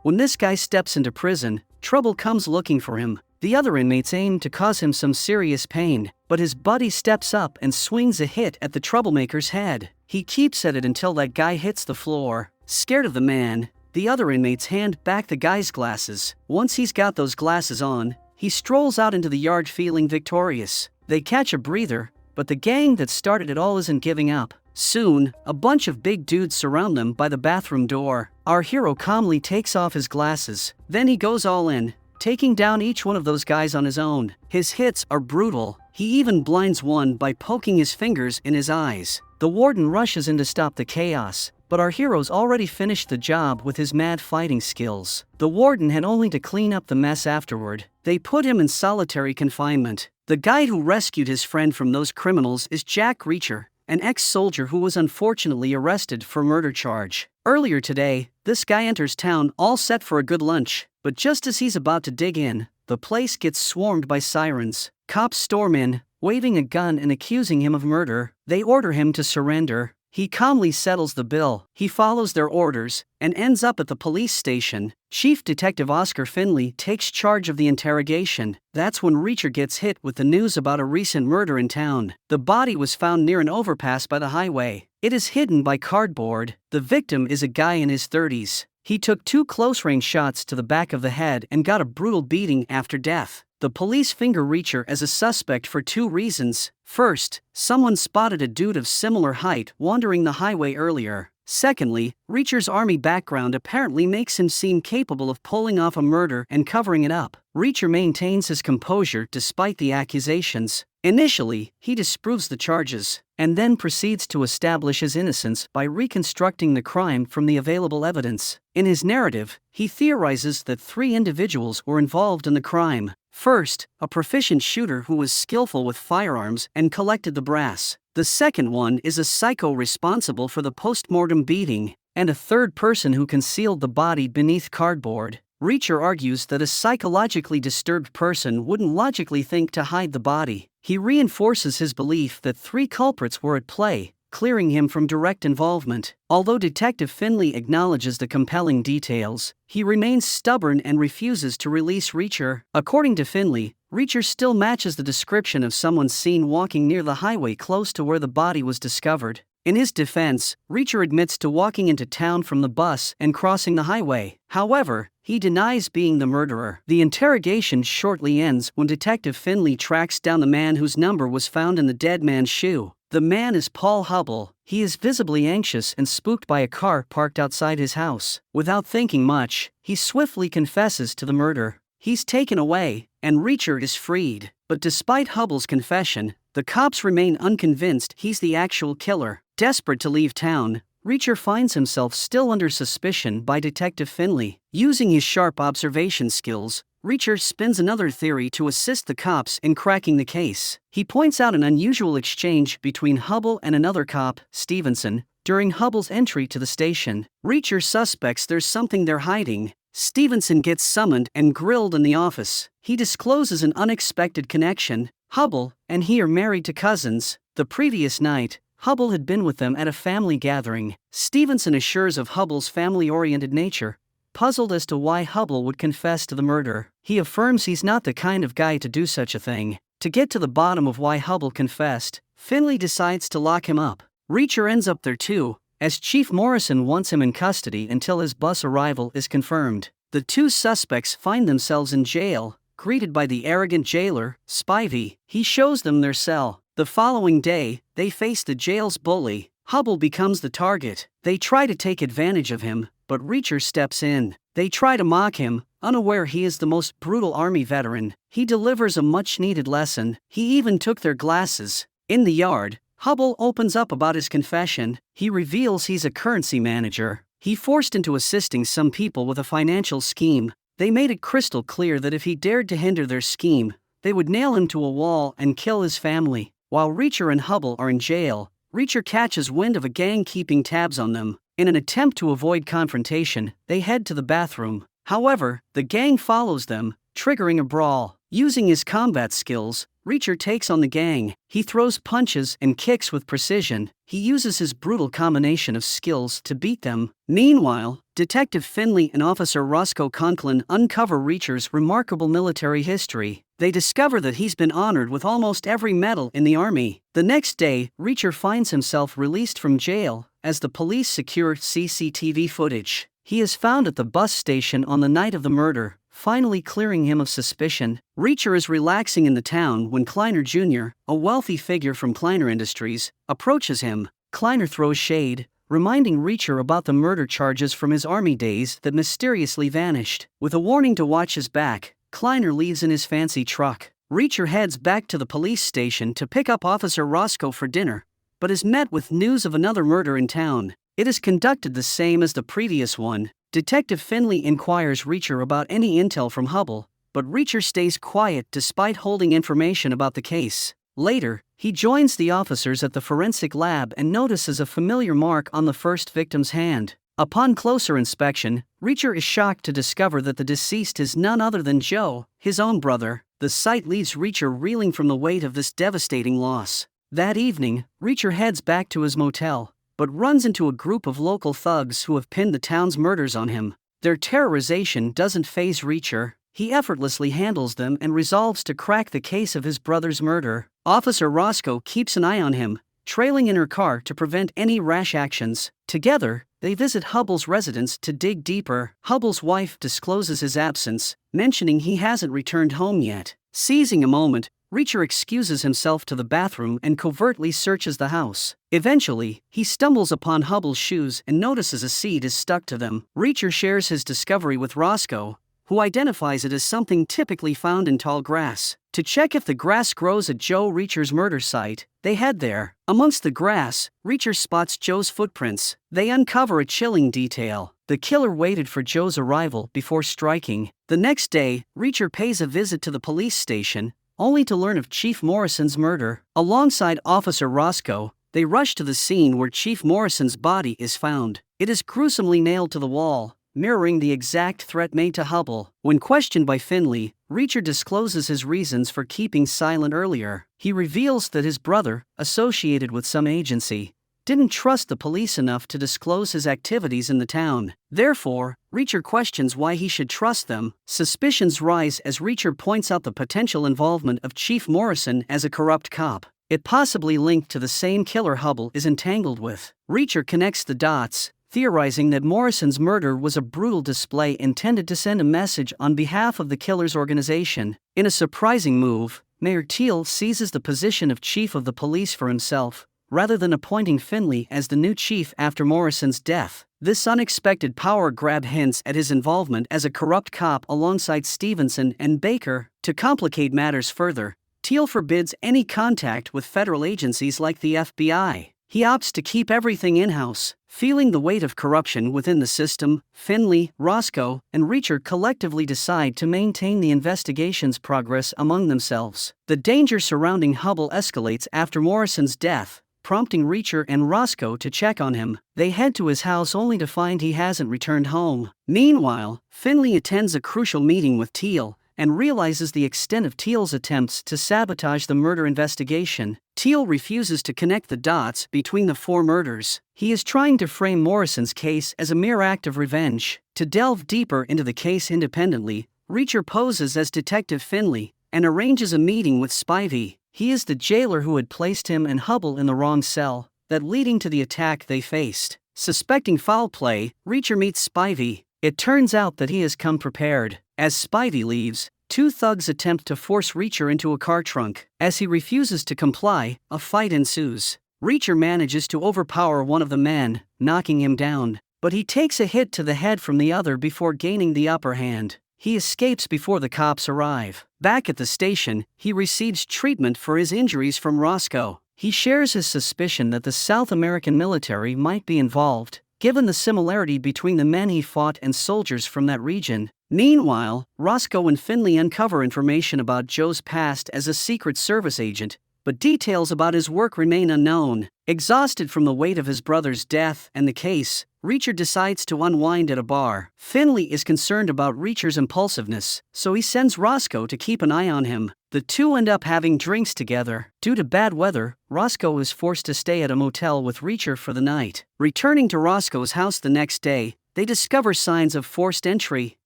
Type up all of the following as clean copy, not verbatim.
When this guy steps into prison, trouble comes looking for him. The other inmates aim to cause him some serious pain, but his buddy steps up and swings a hit at the troublemaker's head. He keeps at it until that guy hits the floor. Scared of the man, the other inmates hand back the guy's glasses. Once he's got those glasses on, he strolls out into the yard feeling victorious. They catch a breather, but the gang that started it all isn't giving up. Soon, a bunch of big dudes surround them by the bathroom door. Our hero calmly takes off his glasses. Then he goes all in, taking down each one of those guys on his own. His hits are brutal. He even blinds one by poking his fingers in his eyes. The warden rushes in to stop the chaos, but our hero's already finished the job with his mad fighting skills. The warden had only to clean up the mess afterward. They put him in solitary confinement. The guy who rescued his friend from those criminals is Jack Reacher, an ex-soldier who was unfortunately arrested for murder charge. Earlier today, this guy enters town all set for a good lunch, but just as he's about to dig in, the place gets swarmed by sirens. Cops storm in, waving a gun and accusing him of murder. They order him to surrender. He calmly settles the bill. He follows their orders and ends up at the police station. Chief Detective Oscar Finley takes charge of the interrogation. That's when Reacher gets hit with the news about a recent murder in town. The body was found near an overpass by the highway. It is hidden by cardboard. The victim is a guy in his 30s. He took 2 close-range shots to the back of the head and got a brutal beating after death. The police finger Reacher as a suspect for 2 reasons. First, someone spotted a dude of similar height wandering the highway earlier. Secondly, Reacher's army background apparently makes him seem capable of pulling off a murder and covering it up. Reacher maintains his composure despite the accusations. Initially, he disproves the charges, and then proceeds to establish his innocence by reconstructing the crime from the available evidence. In his narrative, he theorizes that 3 individuals were involved in the crime. First, a proficient shooter who was skillful with firearms and collected the brass. The second one is a psycho responsible for the post-mortem beating, and a third person who concealed the body beneath cardboard. Reacher argues that a psychologically disturbed person wouldn't logically think to hide the body. He reinforces his belief that 3 culprits were at play, clearing him from direct involvement. Although Detective Finley acknowledges the compelling details, he remains stubborn and refuses to release Reacher. According to Finley, Reacher still matches the description of someone seen walking near the highway close to where the body was discovered. In his defense, Reacher admits to walking into town from the bus and crossing the highway. However, he denies being the murderer. The interrogation shortly ends when Detective Finley tracks down the man whose number was found in the dead man's shoe. The man is Paul Hubble. He is visibly anxious and spooked by a car parked outside his house. Without thinking much, he swiftly confesses to the murder. He's taken away, and Reacher is freed. But despite Hubble's confession, the cops remain unconvinced he's the actual killer. Desperate to leave town, Reacher finds himself still under suspicion by Detective Finley. Using his sharp observation skills, Reacher spins another theory to assist the cops in cracking the case. He points out an unusual exchange between Hubble and another cop, Stevenson, during Hubble's entry to the station. Reacher suspects there's something they're hiding. Stevenson gets summoned and grilled in the office. He discloses an unexpected connection. Hubble and he are married to cousins. The previous night, Hubble had been with them at a family gathering. Stevenson assures of Hubble's family-oriented nature, puzzled as to why Hubble would confess to the murder. He affirms he's not the kind of guy to do such a thing. To get to the bottom of why Hubble confessed, Finley decides to lock him up. Reacher ends up there too, as Chief Morrison wants him in custody until his bus arrival is confirmed. The 2 suspects find themselves in jail, greeted by the arrogant jailer, Spivey. He shows them their cell. The following day, they face the jail's bully. Hubble becomes the target. They try to take advantage of him, but Reacher steps in. They try to mock him, unaware he is the most brutal army veteran. He delivers a much-needed lesson. He even took their glasses. In the yard, Hubble opens up about his confession. He reveals he's a currency manager. He forced into assisting some people with a financial scheme. They made it crystal clear that if he dared to hinder their scheme, they would nail him to a wall and kill his family. While Reacher and Hubble are in jail, Reacher catches wind of a gang keeping tabs on them. In an attempt to avoid confrontation, they head to the bathroom. However, the gang follows them, triggering a brawl. Using his combat skills, Reacher takes on the gang. He throws punches and kicks with precision. He uses his brutal combination of skills to beat them. Meanwhile, Detective Finley and Officer Roscoe Conklin uncover Reacher's remarkable military history. They discover that he's been honored with almost every medal in the Army. The next day, Reacher finds himself released from jail as the police secure CCTV footage. He is found at the bus station on the night of the murder, finally clearing him of suspicion. Reacher is relaxing in the town when Kleiner Jr., a wealthy figure from Kleiner Industries, approaches him. Kleiner throws shade, reminding Reacher about the murder charges from his Army days that mysteriously vanished. With a warning to watch his back, Kleiner leaves in his fancy truck. Reacher heads back to the police station to pick up Officer Roscoe for dinner, but is met with news of another murder in town. It is conducted the same as the previous one. Detective Finley inquires Reacher about any intel from Hubble, but Reacher stays quiet despite holding information about the case. Later, he joins the officers at the forensic lab and notices a familiar mark on the first victim's hand. Upon closer inspection, Reacher is shocked to discover that the deceased is none other than Joe, his own brother. The sight leaves Reacher reeling from the weight of this devastating loss. That evening, Reacher heads back to his motel, but runs into a group of local thugs who have pinned the town's murders on him. Their terrorization doesn't faze Reacher. He effortlessly handles them and resolves to crack the case of his brother's murder. Officer Roscoe keeps an eye on him, trailing in her car to prevent any rash actions. Together, they visit Hubble's residence to dig deeper. Hubble's wife discloses his absence, mentioning he hasn't returned home yet. Seizing a moment, Reacher excuses himself to the bathroom and covertly searches the house. Eventually, he stumbles upon Hubble's shoes and notices a seed is stuck to them. Reacher shares his discovery with Roscoe, who identifies it as something typically found in tall grass. To check if the grass grows at Joe Reacher's murder site, they head there. Amongst the grass, Reacher spots Joe's footprints. They uncover a chilling detail. The killer waited for Joe's arrival before striking. The next day, Reacher pays a visit to the police station, only to learn of Chief Morrison's murder. Alongside Officer Roscoe, they rush to the scene where Chief Morrison's body is found. It is gruesomely nailed to the wall, mirroring the exact threat made to Hubble. When questioned by Finley, Reacher discloses his reasons for keeping silent earlier. He reveals that his brother, associated with some agency, didn't trust the police enough to disclose his activities in the town. Therefore, Reacher questions why he should trust them. Suspicions rise as Reacher points out the potential involvement of Chief Morrison as a corrupt cop. It possibly linked to the same killer Hubble is entangled with. Reacher connects the dots, theorizing that Morrison's murder was a brutal display intended to send a message on behalf of the killer's organization. In a surprising move, Mayor Teal seizes the position of chief of the police for himself, rather than appointing Finley as the new chief after Morrison's death. This unexpected power grab hints at his involvement as a corrupt cop alongside Stevenson and Baker. To complicate matters further, Teal forbids any contact with federal agencies like the FBI. He opts to keep everything in-house. Feeling the weight of corruption within the system, Finley, Roscoe, and Reacher collectively decide to maintain the investigation's progress among themselves. The danger surrounding Hubble escalates after Morrison's death, prompting Reacher and Roscoe to check on him. They head to his house only to find he hasn't returned home. Meanwhile, Finley attends a crucial meeting with Teal and realizes the extent of Teal's attempts to sabotage the murder investigation. Teal refuses to connect the dots between the four murders. He is trying to frame Morrison's case as a mere act of revenge. To delve deeper into the case independently, Reacher poses as Detective Finley and arranges a meeting with Spivey. He is the jailer who had placed him and Hubble in the wrong cell, that leading to the attack they faced. Suspecting foul play, Reacher meets Spivey. It turns out that he has come prepared. As Spivey leaves, two thugs attempt to force Reacher into a car trunk. As he refuses to comply, a fight ensues. Reacher manages to overpower one of the men, knocking him down, but he takes a hit to the head from the other before gaining the upper hand. He escapes before the cops arrive. Back at the station, he receives treatment for his injuries from Roscoe. He shares his suspicion that the South American military might be involved, given the similarity between the men he fought and soldiers from that region. Meanwhile, Roscoe and Finley uncover information about Joe's past as a Secret Service agent, but details about his work remain unknown. Exhausted from the weight of his brother's death and the case, Reacher decides to unwind at a bar. Finley is concerned about Reacher's impulsiveness, so he sends Roscoe to keep an eye on him. The two end up having drinks together. Due to bad weather, Roscoe is forced to stay at a motel with Reacher for the night. Returning to Roscoe's house the next day, they discover signs of forced entry.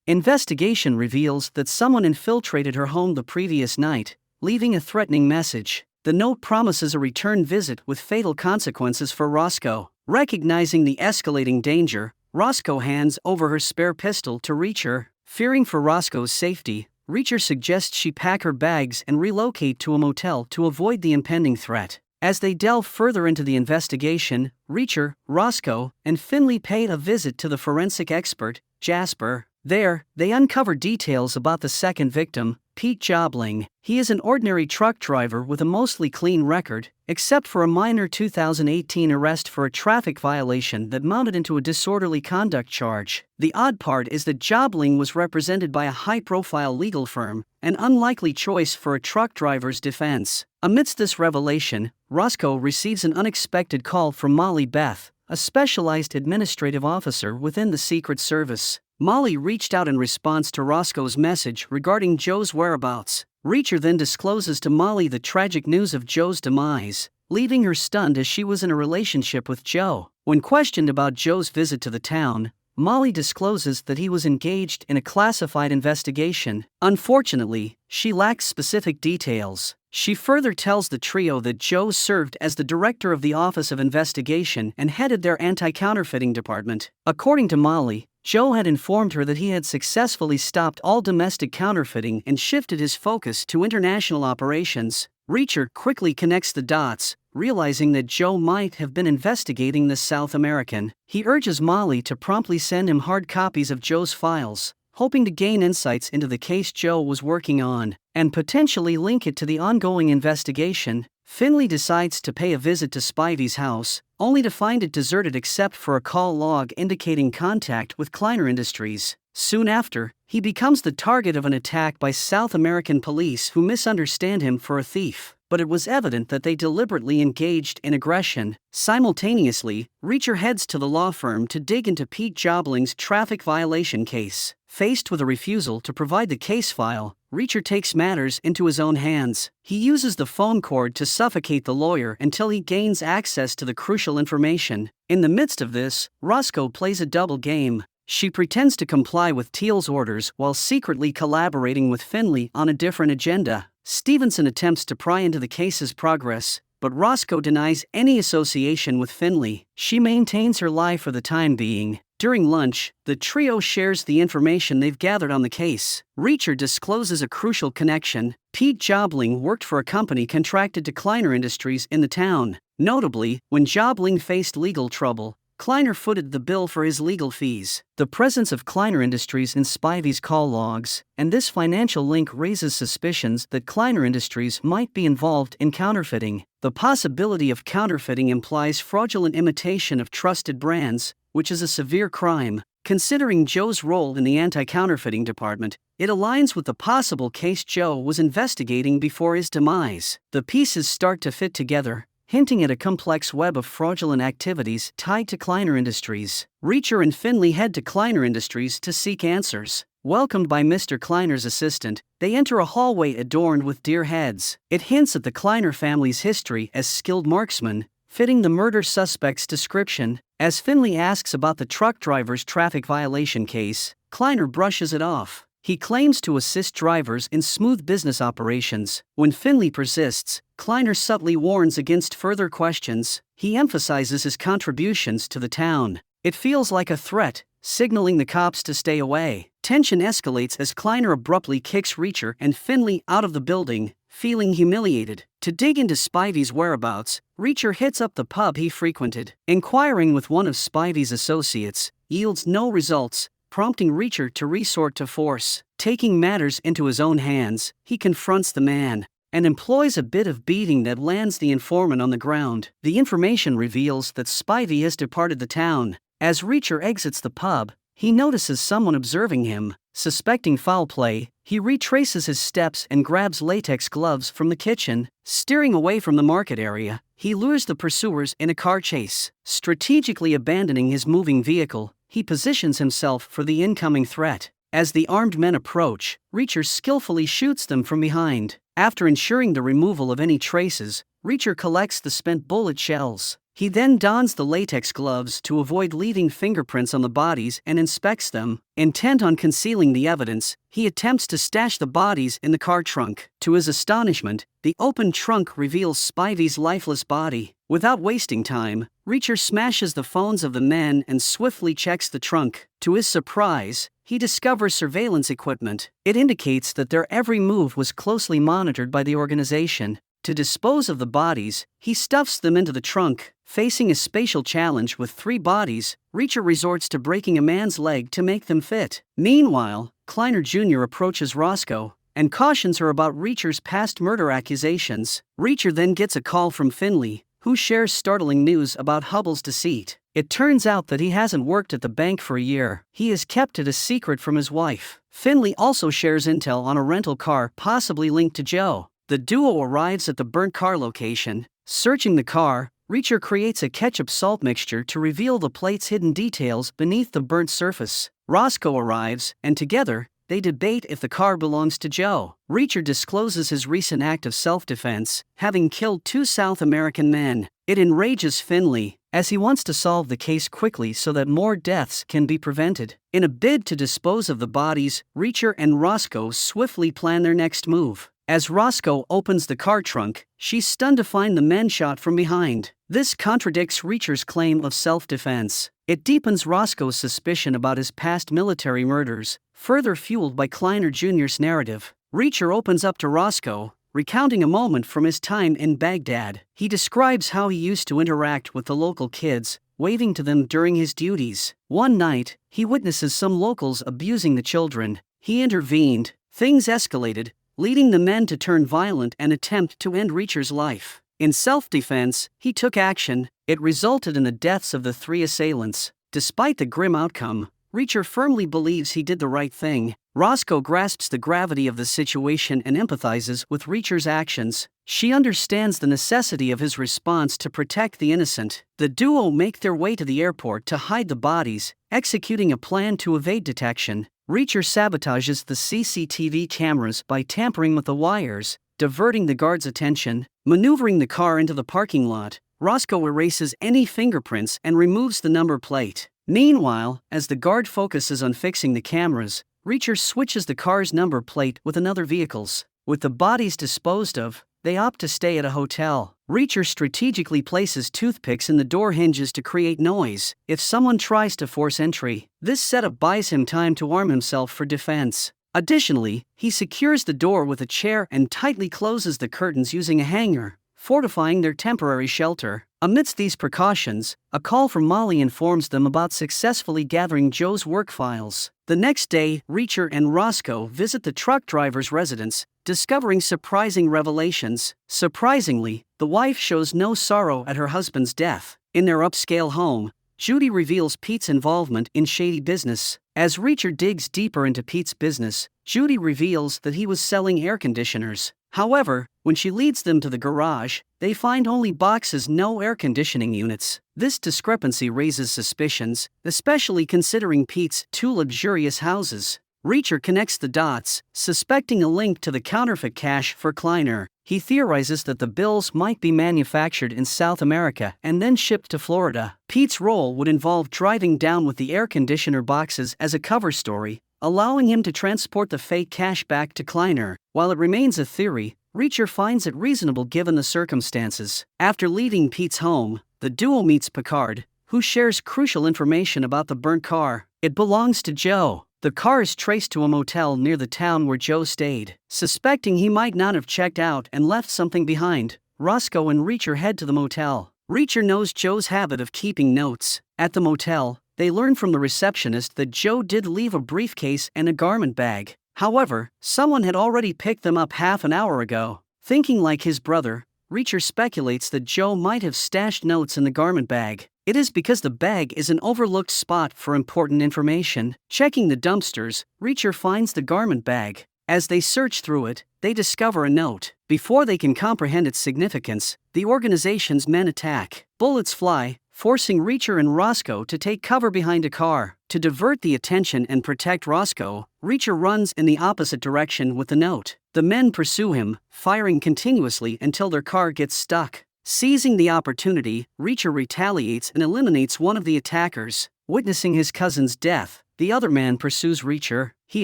Investigation reveals that someone infiltrated her home the previous night, leaving a threatening message. The note promises a return visit with fatal consequences for Roscoe. Recognizing the escalating danger, Roscoe hands over her spare pistol to Reacher. Fearing for Roscoe's safety, Reacher suggests she pack her bags and relocate to a motel to avoid the impending threat. As they delve further into the investigation, Reacher, Roscoe, and Finley pay a visit to the forensic expert, Jasper. There, they uncover details about the second victim, Pete Jobling. He is an ordinary truck driver with a mostly clean record, except for a minor 2018 arrest for a traffic violation that mounted into a disorderly conduct charge. The odd part is that Jobling was represented by a high-profile legal firm, an unlikely choice for a truck driver's defense. Amidst this revelation, Roscoe receives an unexpected call from Molly Beth, a specialized administrative officer within the Secret Service. Molly reached out in response to Roscoe's message regarding Joe's whereabouts. Reacher then discloses to Molly the tragic news of Joe's demise, leaving her stunned as she was in a relationship with Joe. When questioned about Joe's visit to the town, Molly discloses that he was engaged in a classified investigation. Unfortunately, she lacks specific details. She further tells the trio that Joe served as the director of the Office of Investigation and headed their anti-counterfeiting department. According to Molly, Joe had informed her that he had successfully stopped all domestic counterfeiting and shifted his focus to international operations. Reacher quickly connects the dots, realizing that Joe might have been investigating the South American. He urges Molly to promptly send him hard copies of Joe's files, hoping to gain insights into the case Joe was working on, and potentially link it to the ongoing investigation. Finley decides to pay a visit to Spivey's house, only to find it deserted except for a call log indicating contact with Kleiner Industries. Soon after, he becomes the target of an attack by South American police who misunderstand him for a thief, but it was evident that they deliberately engaged in aggression. Simultaneously, Reacher heads to the law firm to dig into Pete Jobling's traffic violation case. Faced with a refusal to provide the case file, Reacher takes matters into his own hands. He uses the phone cord to suffocate the lawyer until he gains access to the crucial information. In the midst of this, Roscoe plays a double game. She pretends to comply with Teal's orders while secretly collaborating with Finley on a different agenda. Stevenson attempts to pry into the case's progress, but Roscoe denies any association with Finley. She maintains her lie for the time being. During lunch, the trio shares the information they've gathered on the case. Reacher discloses a crucial connection. Pete Jobling worked for a company contracted to Kleiner Industries in the town. Notably, when Jobling faced legal trouble, Kleiner footed the bill for his legal fees. The presence of Kleiner Industries in Spivey's call logs, and this financial link raises suspicions that Kleiner Industries might be involved in counterfeiting. The possibility of counterfeiting implies fraudulent imitation of trusted brands, which is a severe crime. Considering Joe's role in the anti-counterfeiting department, it aligns with the possible case Joe was investigating before his demise. The pieces start to fit together, hinting at a complex web of fraudulent activities tied to Kleiner Industries. Reacher and Finley head to Kleiner Industries to seek answers. Welcomed by Mr. Kleiner's assistant, they enter a hallway adorned with deer heads. It hints at the Kleiner family's history as skilled marksmen, fitting the murder suspect's description. As Finley asks about the truck driver's traffic violation case, Kleiner brushes it off. He claims to assist drivers in smooth business operations. When Finley persists, Kleiner subtly warns against further questions. He emphasizes his contributions to the town. It feels like a threat, signaling the cops to stay away. Tension escalates as Kleiner abruptly kicks Reacher and Finley out of the building, feeling humiliated. To dig into Spivey's whereabouts, Reacher hits up the pub he frequented. Inquiring with one of Spivey's associates yields no results, prompting Reacher to resort to force. Taking matters into his own hands, he confronts the man and employs a bit of beating that lands the informant on the ground. The information reveals that Spivey has departed the town. As Reacher exits the pub, he notices someone observing him. Suspecting foul play, he retraces his steps and grabs latex gloves from the kitchen. Steering away from the market area, he lures the pursuers in a car chase. Strategically abandoning his moving vehicle, he positions himself for the incoming threat. As the armed men approach, Reacher skillfully shoots them from behind. After ensuring the removal of any traces, Reacher collects the spent bullet shells. He then dons the latex gloves to avoid leaving fingerprints on the bodies and inspects them. Intent on concealing the evidence, he attempts to stash the bodies in the car trunk. To his astonishment, the open trunk reveals Spivey's lifeless body. Without wasting time, Reacher smashes the phones of the men and swiftly checks the trunk. To his surprise, he discovers surveillance equipment. It indicates that their every move was closely monitored by the organization. To dispose of the bodies, he stuffs them into the trunk. Facing a spatial challenge with 3 bodies, Reacher resorts to breaking a man's leg to make them fit. Meanwhile, Kleiner Jr. approaches Roscoe and cautions her about Reacher's past murder accusations. Reacher then gets a call from Finley, who shares startling news about Hubbell's deceit. It turns out that he hasn't worked at the bank for a year. He has kept it a secret from his wife. Finley also shares intel on a rental car possibly linked to Joe. The duo arrives at the burnt car location. Searching the car, Reacher creates a ketchup-salt mixture to reveal the plate's hidden details beneath the burnt surface. Roscoe arrives, and together, they debate if the car belongs to Joe. Reacher discloses his recent act of self-defense, having killed 2 South American men. It enrages Finley, as he wants to solve the case quickly so that more deaths can be prevented. In a bid to dispose of the bodies, Reacher and Roscoe swiftly plan their next move. As Roscoe opens the car trunk, she's stunned to find the men shot from behind. This contradicts Reacher's claim of self-defense. It deepens Roscoe's suspicion about his past military murders, further fueled by Kleiner Jr.'s narrative. Reacher opens up to Roscoe, recounting a moment from his time in Baghdad. He describes how he used to interact with the local kids, waving to them during his duties. One night, he witnesses some locals abusing the children. He intervened. Things escalated, leading the men to turn violent and attempt to end Reacher's life. In self-defense, he took action. It resulted in the deaths of the 3 assailants. Despite the grim outcome, Reacher firmly believes he did the right thing. Roscoe grasps the gravity of the situation and empathizes with Reacher's actions. She understands the necessity of his response to protect the innocent. The duo make their way to the airport to hide the bodies, executing a plan to evade detection. Reacher sabotages the CCTV cameras by tampering with the wires, diverting the guards' attention. Maneuvering the car into the parking lot, Roscoe erases any fingerprints and removes the number plate. Meanwhile, as the guard focuses on fixing the cameras, Reacher switches the car's number plate with another vehicle's. With the bodies disposed of, they opt to stay at a hotel. Reacher strategically places toothpicks in the door hinges to create noise if someone tries to force entry. This setup buys him time to arm himself for defense. Additionally, he secures the door with a chair and tightly closes the curtains using a hanger, fortifying their temporary shelter. Amidst these precautions, a call from Molly informs them about successfully gathering Joe's work files. The next day, Reacher and Roscoe visit the truck driver's residence, discovering surprising revelations. Surprisingly, the wife shows no sorrow at her husband's death. In their upscale home, Judy reveals Pete's involvement in shady business. As Reacher digs deeper into Pete's business, Judy reveals that he was selling air conditioners. However, when she leads them to the garage, they find only boxes, no air conditioning units. This discrepancy raises suspicions, especially considering Pete's 2 luxurious houses. Reacher connects the dots, suspecting a link to the counterfeit cash for Kleiner. He theorizes that the bills might be manufactured in South America and then shipped to Florida. Pete's role would involve driving down with the air conditioner boxes as a cover story, allowing him to transport the fake cash back to Kleiner. While it remains a theory, Reacher finds it reasonable given the circumstances. After leaving Pete's home, the duo meets Picard, who shares crucial information about the burnt car. It belongs to Joe. The car is traced to a motel near the town where Joe stayed. Suspecting he might not have checked out and left something behind, Roscoe and Reacher head to the motel. Reacher knows Joe's habit of keeping notes. At the motel, they learn from the receptionist that Joe did leave a briefcase and a garment bag. However, someone had already picked them up half an hour ago. Thinking like his brother, Reacher speculates that Joe might have stashed notes in the garment bag. It is because the bag is an overlooked spot for important information. Checking the dumpsters, Reacher finds the garment bag. As they search through it, they discover a note. Before they can comprehend its significance, the organization's men attack. Bullets fly, forcing Reacher and Roscoe to take cover behind a car. To divert the attention and protect Roscoe, Reacher runs in the opposite direction with the note. The men pursue him, firing continuously until their car gets stuck. Seizing the opportunity, Reacher retaliates and eliminates one of the attackers. Witnessing his cousin's death, the other man pursues Reacher. He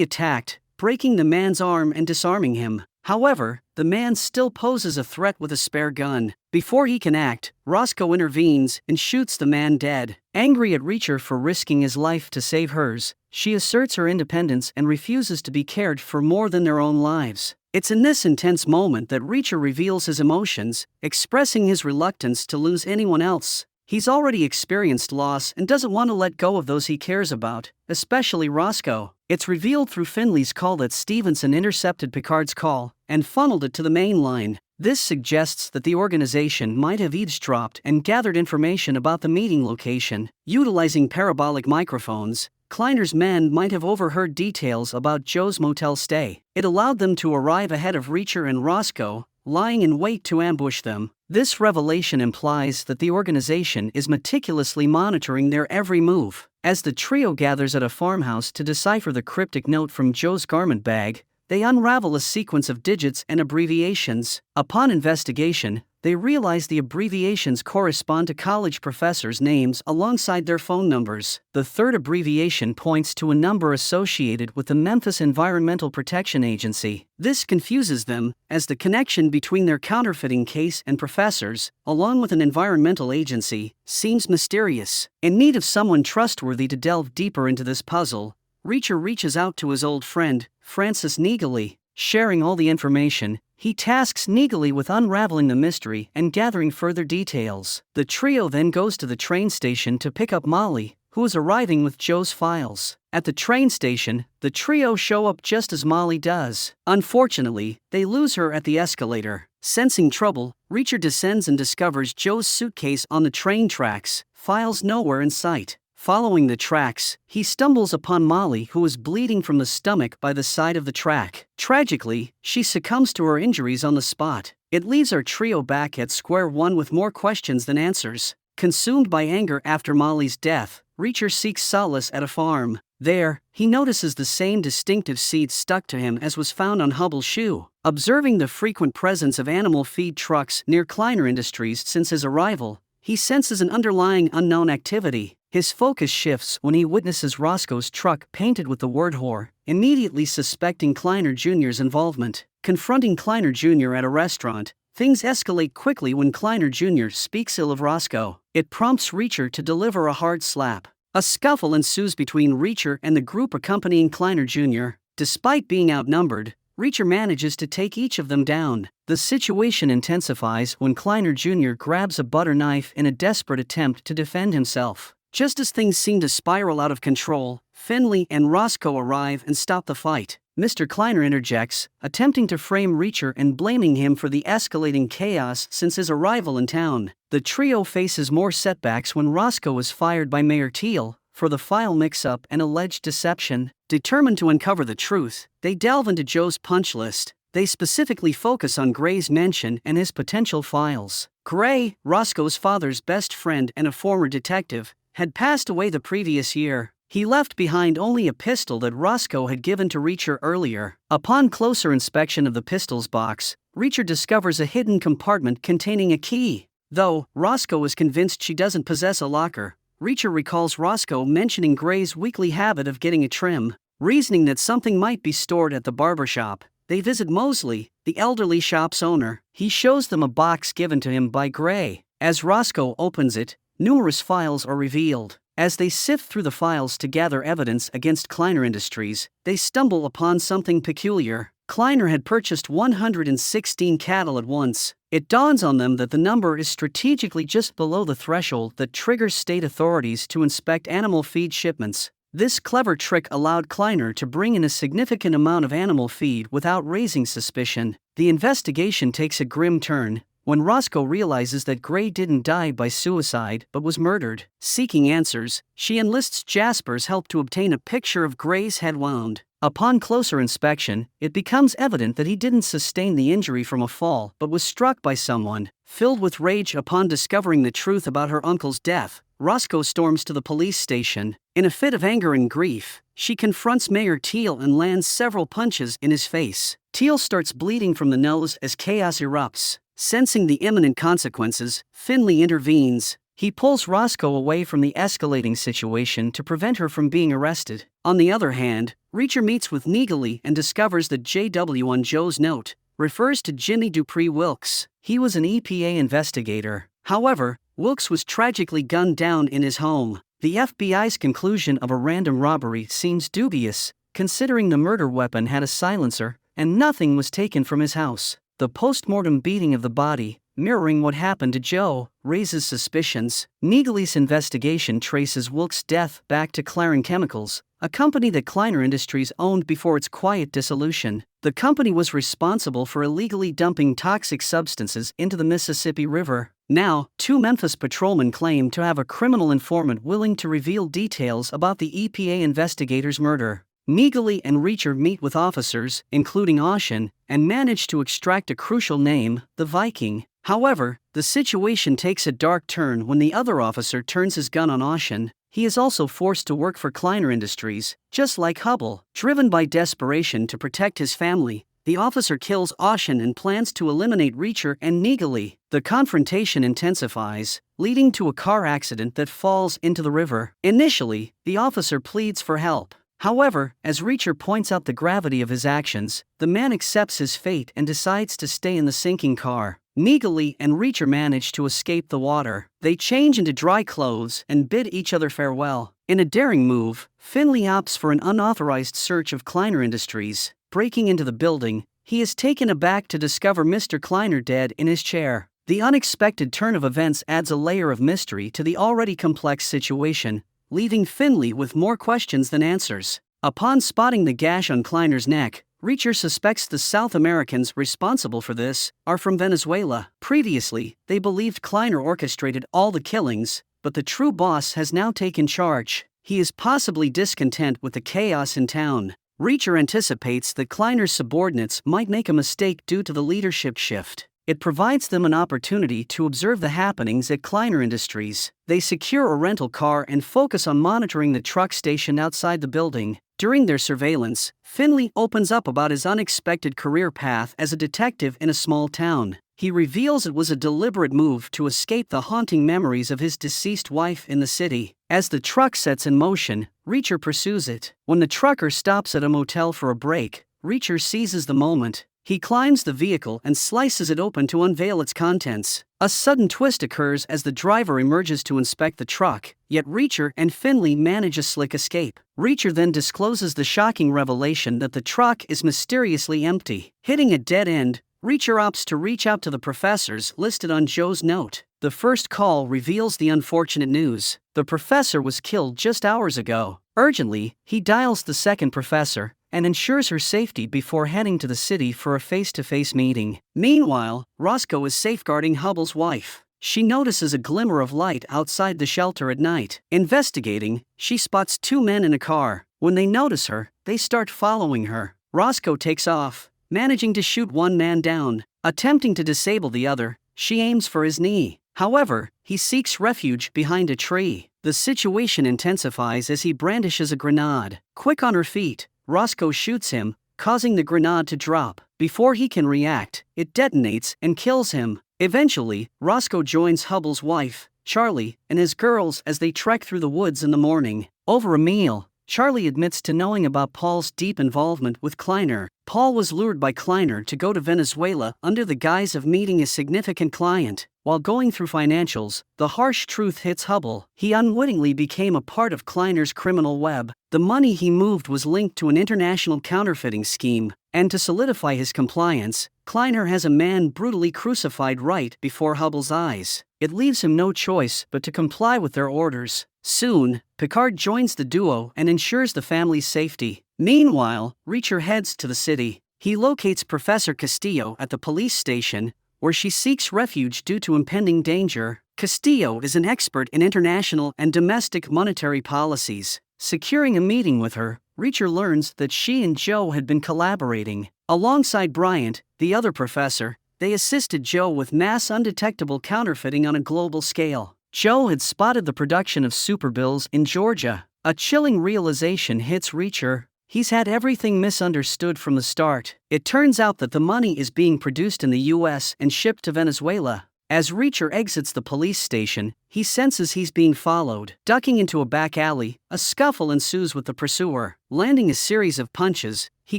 attacked, breaking the man's arm and disarming him. However, the man still poses a threat with a spare gun. Before he can act, Roscoe intervenes and shoots the man dead. Angry at Reacher for risking his life to save hers, she asserts her independence and refuses to be cared for more than their own lives. It's in this intense moment that Reacher reveals his emotions, expressing his reluctance to lose anyone else. He's already experienced loss and doesn't want to let go of those he cares about, especially Roscoe. It's revealed through Finley's call that Stevenson intercepted Picard's call and funneled it to the main line. This suggests that the organization might have eavesdropped and gathered information about the meeting location. Utilizing parabolic microphones, Kleiner's men might have overheard details about Joe's motel stay. It allowed them to arrive ahead of Reacher and Roscoe, lying in wait to ambush them. This revelation implies that the organization is meticulously monitoring their every move. As the trio gathers at a farmhouse to decipher the cryptic note from Joe's garment bag, they unravel a sequence of digits and abbreviations. Upon investigation, they realize the abbreviations correspond to college professors' names alongside their phone numbers. The third abbreviation points to a number associated with the Memphis Environmental Protection Agency. This confuses them, as the connection between their counterfeiting case and professors, along with an environmental agency, seems mysterious. In need of someone trustworthy to delve deeper into this puzzle, Reacher reaches out to his old friend, Francis Neagley. Sharing all the information, he tasks Neagley with unraveling the mystery and gathering further details. The trio then goes to the train station to pick up Molly, who is arriving with Joe's files. At the train station, the trio show up just as Molly does. Unfortunately, they lose her at the escalator. Sensing trouble, Reacher descends and discovers Joe's suitcase on the train tracks, files nowhere in sight. Following the tracks, he stumbles upon Molly, who is bleeding from the stomach by the side of the track. Tragically, she succumbs to her injuries on the spot. It leaves our trio back at square one with more questions than answers. Consumed by anger after Molly's death, Reacher seeks solace at a farm. There, he notices the same distinctive seed stuck to him as was found on Hubbell's shoe. Observing the frequent presence of animal feed trucks near Kleiner Industries since his arrival, he senses an underlying unknown activity. His focus shifts when he witnesses Roscoe's truck painted with the word whore, immediately suspecting Kleiner Jr.'s involvement. Confronting Kleiner Jr. at a restaurant, things escalate quickly when Kleiner Jr. speaks ill of Roscoe. It prompts Reacher to deliver a hard slap. A scuffle ensues between Reacher and the group accompanying Kleiner Jr. Despite being outnumbered, Reacher manages to take each of them down. The situation intensifies when Kleiner Jr. grabs a butter knife in a desperate attempt to defend himself. Just as things seem to spiral out of control, Finley and Roscoe arrive and stop the fight. Mr. Kleiner interjects, attempting to frame Reacher and blaming him for the escalating chaos since his arrival in town. The trio faces more setbacks when Roscoe is fired by Mayor Teal for the file mix-up and alleged deception. Determined to uncover the truth, they delve into Joe's punch list. They specifically focus on Gray's mention and his potential files. Gray, Roscoe's father's best friend and a former detective, had passed away the previous year. He left behind only a pistol that Roscoe had given to Reacher earlier. Upon closer inspection of the pistol's box, Reacher discovers a hidden compartment containing a key. Though Roscoe is convinced she doesn't possess a locker, Reacher recalls Roscoe mentioning Gray's weekly habit of getting a trim. Reasoning that something might be stored at the barbershop, they visit Mosley, the elderly shop's owner. He shows them a box given to him by Gray. As Roscoe opens it, numerous files are revealed. As they sift through the files to gather evidence against Kleiner Industries, they stumble upon something peculiar. Kleiner had purchased 116 cattle at once. It dawns on them that the number is strategically just below the threshold that triggers state authorities to inspect animal feed shipments. This clever trick allowed Kleiner to bring in a significant amount of animal feed without raising suspicion. The investigation takes a grim turn, when Roscoe realizes that Gray didn't die by suicide but was murdered. Seeking answers, she enlists Jasper's help to obtain a picture of Gray's head wound. Upon closer inspection, it becomes evident that he didn't sustain the injury from a fall but was struck by someone. Filled with rage upon discovering the truth about her uncle's death, Roscoe storms to the police station. In a fit of anger and grief, she confronts Mayor Teal and lands several punches in his face. Teal starts bleeding from the nose as chaos erupts. Sensing the imminent consequences, Finley intervenes. He pulls Roscoe away from the escalating situation to prevent her from being arrested. On the other hand, Reacher meets with Neagley and discovers that JW on Joe's note refers to Jimmy Dupree Wilkes. He was an EPA investigator. However, Wilkes was tragically gunned down in his home. The FBI's conclusion of a random robbery seems dubious, considering the murder weapon had a silencer and nothing was taken from his house. The post-mortem beating of the body, mirroring what happened to Joe, raises suspicions. Neagley's investigation traces Wilkes' death back to Clarin Chemicals, a company that Kleiner Industries owned before its quiet dissolution. The company was responsible for illegally dumping toxic substances into the Mississippi River. Now, 2 Memphis patrolmen claim to have a criminal informant willing to reveal details about the EPA investigator's murder. Neagley and Reacher meet with officers, including Ocean, and manage to extract a crucial name, the Viking. However, the situation takes a dark turn when the other officer turns his gun on Ocean. He is also forced to work for Kleiner Industries, just like Hubble. Driven by desperation to protect his family, the officer kills Ocean and plans to eliminate Reacher and Neagley. The confrontation intensifies, leading to a car accident that falls into the river. Initially, the officer pleads for help. However, as Reacher points out the gravity of his actions, the man accepts his fate and decides to stay in the sinking car. Neagley and Reacher manage to escape the water. They change into dry clothes and bid each other farewell. In a daring move, Finley opts for an unauthorized search of Kleiner Industries. Breaking into the building, he is taken aback to discover Mr. Kleiner dead in his chair. The unexpected turn of events adds a layer of mystery to the already complex situation, leaving Finley with more questions than answers. Upon spotting the gash on Kleiner's neck, Reacher suspects the South Americans responsible for this are from Venezuela. Previously, they believed Kleiner orchestrated all the killings, but the true boss has now taken charge. He is possibly discontent with the chaos in town. Reacher anticipates that Kleiner's subordinates might make a mistake due to the leadership shift. It provides them an opportunity to observe the happenings at Kleiner Industries. They secure a rental car and focus on monitoring the truck station outside the building. During their surveillance, Finley opens up about his unexpected career path as a detective in a small town. He reveals it was a deliberate move to escape the haunting memories of his deceased wife in the city. As the truck sets in motion, Reacher pursues it. When the trucker stops at a motel for a break, Reacher seizes the moment. He climbs the vehicle and slices it open to unveil its contents. A sudden twist occurs as the driver emerges to inspect the truck, yet Reacher and Finley manage a slick escape. Reacher then discloses the shocking revelation that the truck is mysteriously empty. Hitting a dead end, Reacher opts to reach out to the professors listed on Joe's note. The first call reveals the unfortunate news. The professor was killed just hours ago. Urgently, he dials the second professor and ensures her safety before heading to the city for a face-to-face meeting. Meanwhile, Roscoe is safeguarding Hubble's wife. She notices a glimmer of light outside the shelter at night. Investigating, she spots 2 men in a car. When they notice her, they start following her. Roscoe takes off, managing to shoot one man down. Attempting to disable the other, she aims for his knee. However, he seeks refuge behind a tree. The situation intensifies as he brandishes a grenade. Quick on her feet, Roscoe shoots him, causing the grenade to drop. Before he can react, it detonates and kills him. Eventually, Roscoe joins Hubble's wife, Charlie, and his girls as they trek through the woods in the morning. Over a meal, Charlie admits to knowing about Paul's deep involvement with Kleiner. Paul was lured by Kleiner to go to Venezuela under the guise of meeting a significant client. While going through financials, the harsh truth hits Hubble. He unwittingly became a part of Kleiner's criminal web. The money he moved was linked to an international counterfeiting scheme, and to solidify his compliance, Kleiner has a man brutally crucified right before Hubble's eyes. It leaves him no choice but to comply with their orders. Soon, Picard joins the duo and ensures the family's safety. Meanwhile, Reacher heads to the city. He locates Professor Castillo at the police station, where she seeks refuge due to impending danger. Castillo is an expert in international and domestic monetary policies. Securing a meeting with her, Reacher learns that she and Joe had been collaborating. Alongside Bryant, the other professor, they assisted Joe with mass undetectable counterfeiting on a global scale. Joe had spotted the production of superbills in Georgia. A chilling realization hits Reacher. He's had everything misunderstood from the start. It turns out that the money is being produced in the US and shipped to Venezuela. As Reacher exits the police station, he senses he's being followed. Ducking into a back alley, a scuffle ensues with the pursuer. Landing a series of punches, he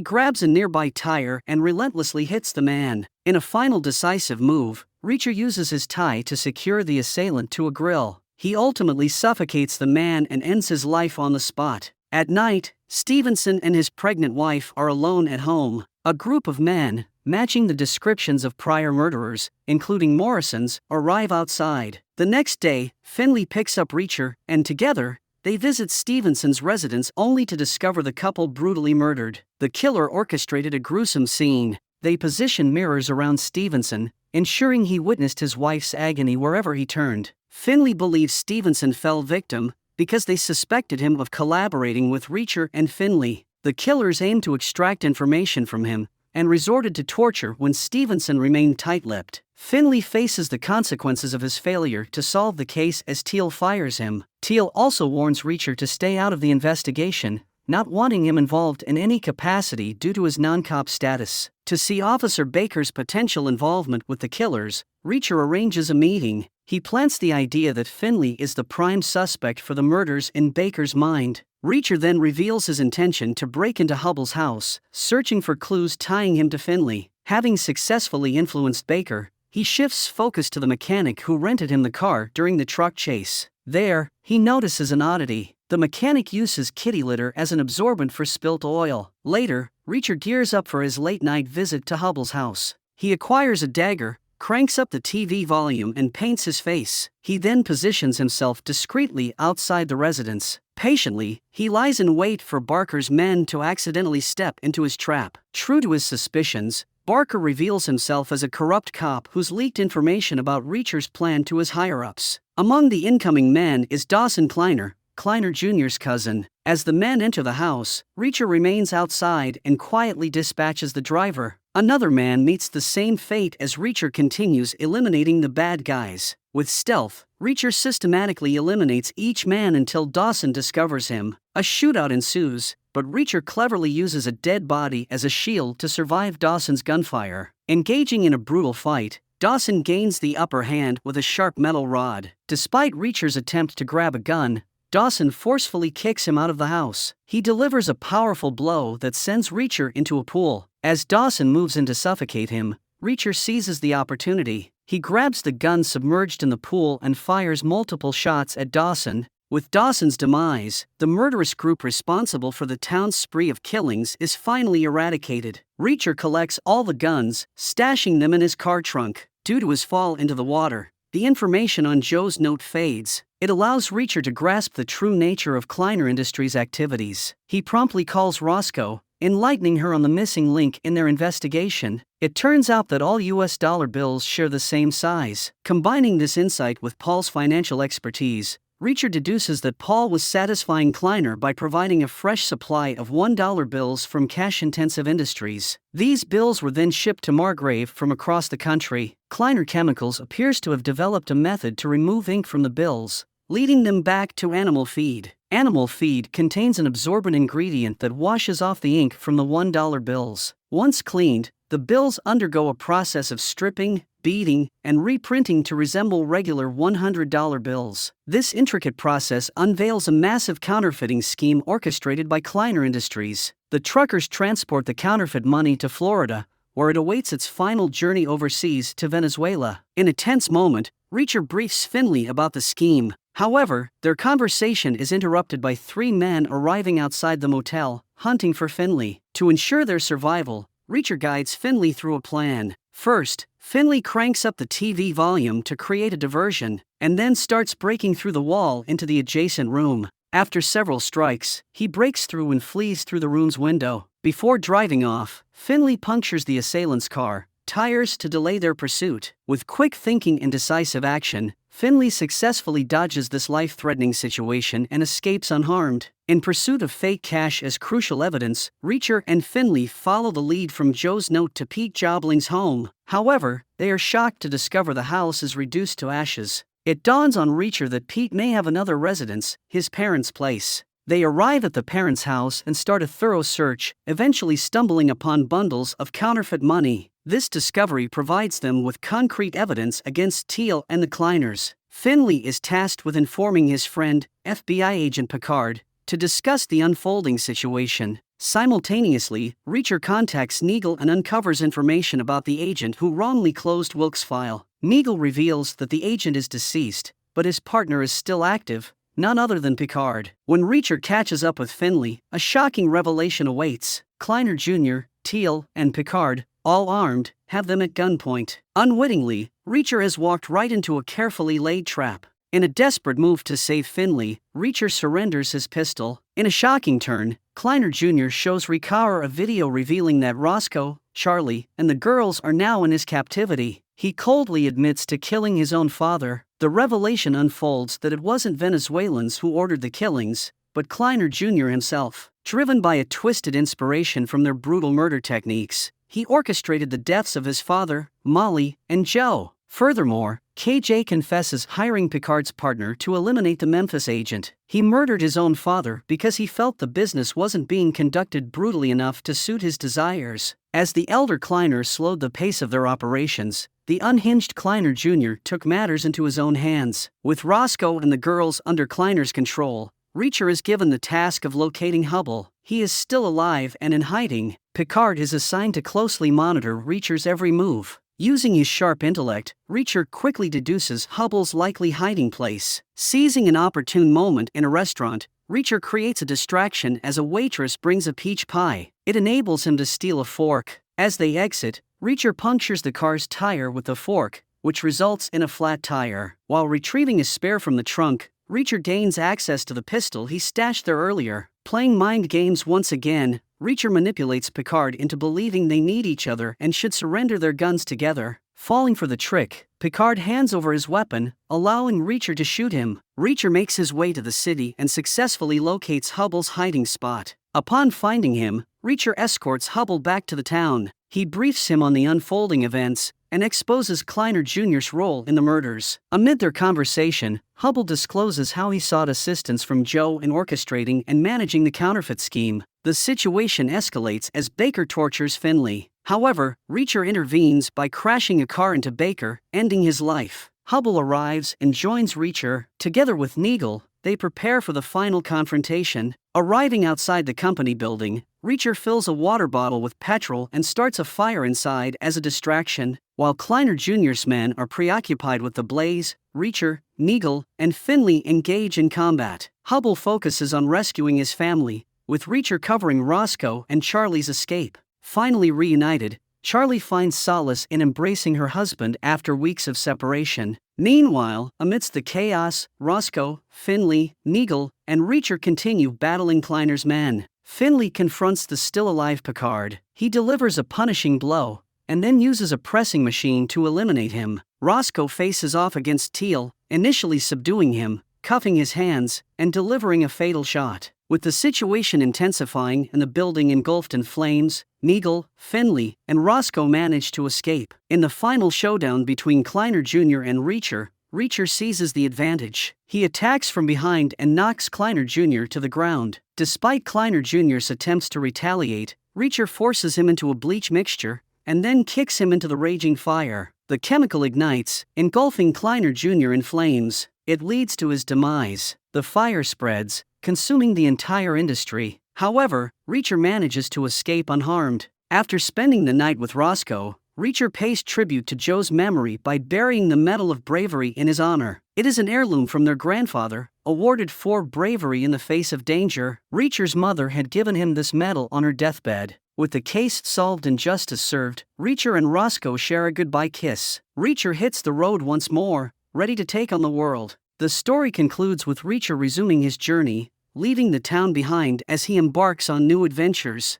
grabs a nearby tire and relentlessly hits the man. In a final decisive move, Reacher uses his tie to secure the assailant to a grill. He ultimately suffocates the man and ends his life on the spot. At night, Stevenson and his pregnant wife are alone at home. A group of men, matching the descriptions of prior murderers, including Morrison's, arrive outside. The next day, Finley picks up Reacher, and together, they visit Stevenson's residence only to discover the couple brutally murdered. The killer orchestrated a gruesome scene. They position mirrors around Stevenson, ensuring he witnessed his wife's agony wherever he turned. Finley believes Stevenson fell victim because they suspected him of collaborating with Reacher and Finley. The killers aimed to extract information from him and resorted to torture when Stevenson remained tight-lipped. Finley faces the consequences of his failure to solve the case as Teal fires him. Teal also warns Reacher to stay out of the investigation, not wanting him involved in any capacity due to his non-cop status. To see Officer Baker's potential involvement with the killers, Reacher arranges a meeting. He plants the idea that Finley is the prime suspect for the murders in Baker's mind. Reacher then reveals his intention to break into Hubbell's house, searching for clues tying him to Finley. Having successfully influenced Baker, he shifts focus to the mechanic who rented him the car during the truck chase. There, he notices an oddity. The mechanic uses kitty litter as an absorbent for spilt oil. Later, Reacher gears up for his late-night visit to Hubbell's house. He acquires a dagger, cranks up the TV volume and paints his face. He then positions himself discreetly outside the residence. Patiently, he lies in wait for Barker's men to accidentally step into his trap. True to his suspicions, Barker reveals himself as a corrupt cop who's leaked information about Reacher's plan to his higher-ups. Among the incoming men is Dawson Kleiner, Kleiner Jr.'s cousin. As the men enter the house, Reacher remains outside and quietly dispatches the driver. Another man meets the same fate as Reacher continues eliminating the bad guys. With stealth, Reacher systematically eliminates each man until Dawson discovers him. A shootout ensues, but Reacher cleverly uses a dead body as a shield to survive Dawson's gunfire. Engaging in a brutal fight, Dawson gains the upper hand with a sharp metal rod. Despite Reacher's attempt to grab a gun, Dawson forcefully kicks him out of the house. He delivers a powerful blow that sends Reacher into a pool. As Dawson moves in to suffocate him, Reacher seizes the opportunity. He grabs the gun submerged in the pool and fires multiple shots at Dawson. With Dawson's demise, the murderous group responsible for the town's spree of killings is finally eradicated. Reacher collects all the guns, stashing them in his car trunk. Due to his fall into the water, the information on Joe's note fades. It allows Reacher to grasp the true nature of Kleiner Industries' activities. He promptly calls Roscoe, enlightening her on the missing link in their investigation. It turns out that all US dollar bills share the same size. Combining this insight with Paul's financial expertise, Reacher deduces that Paul was satisfying Kleiner by providing a fresh supply of $1 bills from cash-intensive industries. These bills were then shipped to Margrave from across the country. Kleiner Chemicals appears to have developed a method to remove ink from the bills, leading them back to animal feed. Animal feed contains an absorbent ingredient that washes off the ink from the $1 bills. Once cleaned, the bills undergo a process of stripping, beating, and reprinting to resemble regular $100 bills. This intricate process unveils a massive counterfeiting scheme orchestrated by Kleiner Industries. The truckers transport the counterfeit money to Florida, where it awaits its final journey overseas to Venezuela. In a tense moment, Reacher briefs Finley about the scheme. However, their conversation is interrupted by three men arriving outside the motel, hunting for Finley. To ensure their survival, Reacher guides Finley through a plan. First, Finley cranks up the TV volume to create a diversion, and then starts breaking through the wall into the adjacent room. After several strikes, he breaks through and flees through the room's window. Before driving off, Finley punctures the assailant's car, tires to delay their pursuit. With quick thinking and decisive action, Finley successfully dodges this life-threatening situation and escapes unharmed. In pursuit of fake cash as crucial evidence, Reacher and Finley follow the lead from Joe's note to Pete Jobling's home. However, they are shocked to discover the house is reduced to ashes. It dawns on Reacher that Pete may have another residence, his parents' place. They arrive at the parents' house and start a thorough search, eventually stumbling upon bundles of counterfeit money. This discovery provides them with concrete evidence against Teal and the Kleiners. Finley is tasked with informing his friend, FBI agent Picard, to discuss the unfolding situation. Simultaneously, Reacher contacts Neagle and uncovers information about the agent who wrongly closed Wilkes' file. Neagle reveals that the agent is deceased, but his partner is still active, none other than Picard. When Reacher catches up with Finley, a shocking revelation awaits. Kleiner Jr., Teal, and Picard, all armed, have them at gunpoint. Unwittingly, Reacher has walked right into a carefully laid trap. In a desperate move to save Finley, Reacher surrenders his pistol. In a shocking turn, Kleiner Jr. shows Ricard a video revealing that Roscoe, Charlie, and the girls are now in his captivity. He coldly admits to killing his own father. The revelation unfolds that it wasn't Venezuelans who ordered the killings, but Kleiner Jr. himself. Driven by a twisted inspiration from their brutal murder techniques, he orchestrated the deaths of his father, Molly, and Joe. Furthermore, KJ confesses hiring Picard's partner to eliminate the Memphis agent. He murdered his own father because he felt the business wasn't being conducted brutally enough to suit his desires. As the elder Kleiner slowed the pace of their operations, the unhinged Kleiner Jr. took matters into his own hands. With Roscoe and the girls under Kleiner's control, Reacher is given the task of locating Hubble. He is still alive and in hiding. Picard is assigned to closely monitor Reacher's every move. Using his sharp intellect, Reacher quickly deduces Hubble's likely hiding place. Seizing an opportune moment in a restaurant, Reacher creates a distraction as a waitress brings a peach pie. It enables him to steal a fork. As they exit, Reacher punctures the car's tire with the fork, which results in a flat tire. While retrieving a spare from the trunk, Reacher gains access to the pistol he stashed there earlier. Playing mind games once again, Reacher manipulates Picard into believing they need each other and should surrender their guns together. Falling for the trick, Picard hands over his weapon, allowing Reacher to shoot him. Reacher makes his way to the city and successfully locates Hubble's hiding spot. Upon finding him, Reacher escorts Hubble back to the town. He briefs him on the unfolding events and exposes Kleiner Jr.'s role in the murders. Amid their conversation, Hubble discloses how he sought assistance from Joe in orchestrating and managing the counterfeit scheme. The situation escalates as Baker tortures Finley. However, Reacher intervenes by crashing a car into Baker, ending his life. Hubble arrives and joins Reacher. Together with Neagle, they prepare for the final confrontation. Arriving outside the company building, Reacher fills a water bottle with petrol and starts a fire inside as a distraction. While Kleiner Jr.'s men are preoccupied with the blaze, Reacher, Neagle, and Finley engage in combat. Hubble focuses on rescuing his family, with Reacher covering Roscoe and Charlie's escape. Finally reunited, Charlie finds solace in embracing her husband after weeks of separation. Meanwhile, amidst the chaos, Roscoe, Finley, Neagle, and Reacher continue battling Kleiner's men. Finley confronts the still-alive Picard. He delivers a punishing blow, and then uses a pressing machine to eliminate him. Roscoe faces off against Teal, initially subduing him, cuffing his hands, and delivering a fatal shot. With the situation intensifying and the building engulfed in flames, Neagle, Finley, and Roscoe manage to escape. In the final showdown between Kleiner Jr. and Reacher, Reacher seizes the advantage. He attacks from behind and knocks Kleiner Jr. to the ground. Despite Kleiner Jr.'s attempts to retaliate, Reacher forces him into a bleach mixture, and then kicks him into the raging fire. The chemical ignites, engulfing Kleiner Jr. in flames. It leads to his demise. The fire spreads, consuming the entire industry. However, Reacher manages to escape unharmed. After spending the night with Roscoe, Reacher pays tribute to Joe's memory by burying the Medal of Bravery in his honor. It is an heirloom from their grandfather, awarded for bravery in the face of danger. Reacher's mother had given him this medal on her deathbed. With the case solved and justice served, Reacher and Roscoe share a goodbye kiss. Reacher hits the road once more, ready to take on the world. The story concludes with Reacher resuming his journey, leaving the town behind as he embarks on new adventures.